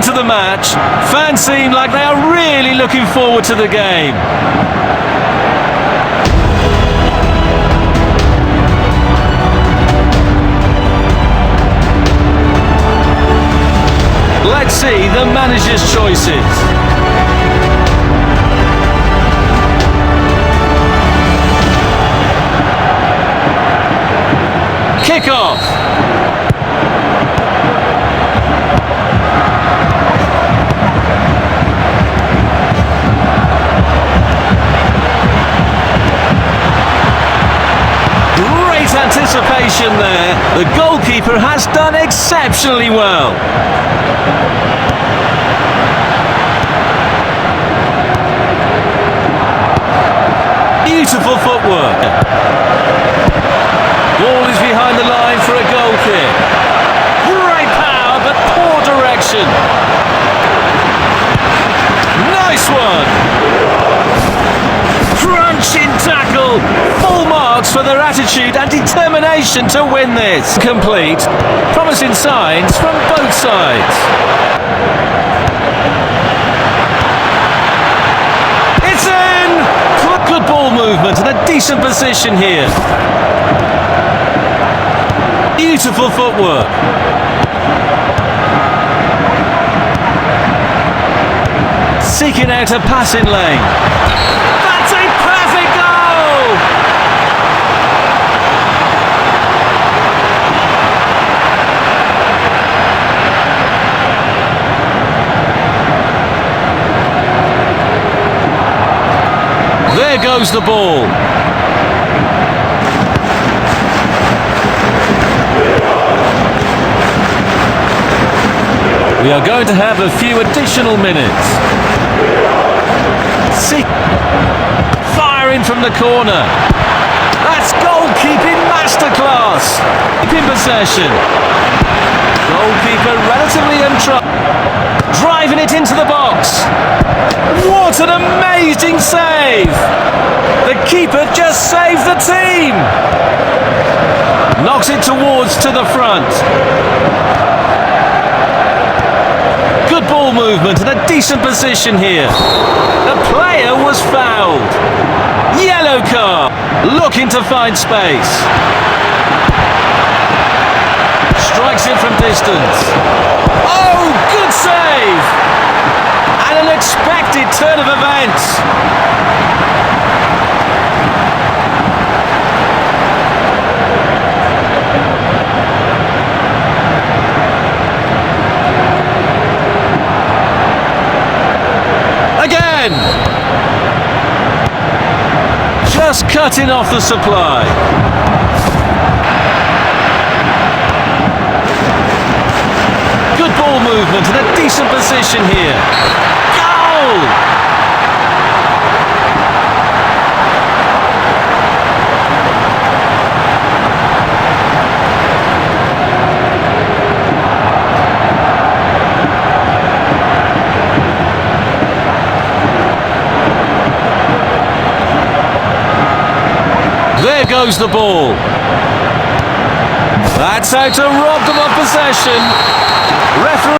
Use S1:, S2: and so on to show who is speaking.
S1: into the match. Fans seem like they are really looking forward to the game. Let's see the manager's choices. Kick-off. Great anticipation there. The goalkeeper has done exceptionally well. Beautiful footwork. Ball is behind the line for a goal kick. Great power, but poor direction. Nice one. Crunching tackle. Full marks for their attitude and determination to win this. Complete. Promising signs from both sides. It's in! Good ball movement and a decent position here. Beautiful footwork. Seeking out a passing lane. That's a perfect goal! There goes the ball. We are going to have a few additional minutes. Firing from the corner. That's goalkeeping masterclass. Keeping possession. Goalkeeper relatively untroubled. Driving it into the box. What an amazing save! The keeper just saved the team. Knocks it towards to the front. Good ball movement and a decent position here. The player was fouled. Yellow card. Looking to find space. Strikes it from distance. Oh, good save! And an unexpected turn of events. Again! Just cutting off the supply. Good ball movement and a decent position here. Goal! There goes the ball. That's how to rob them of possession.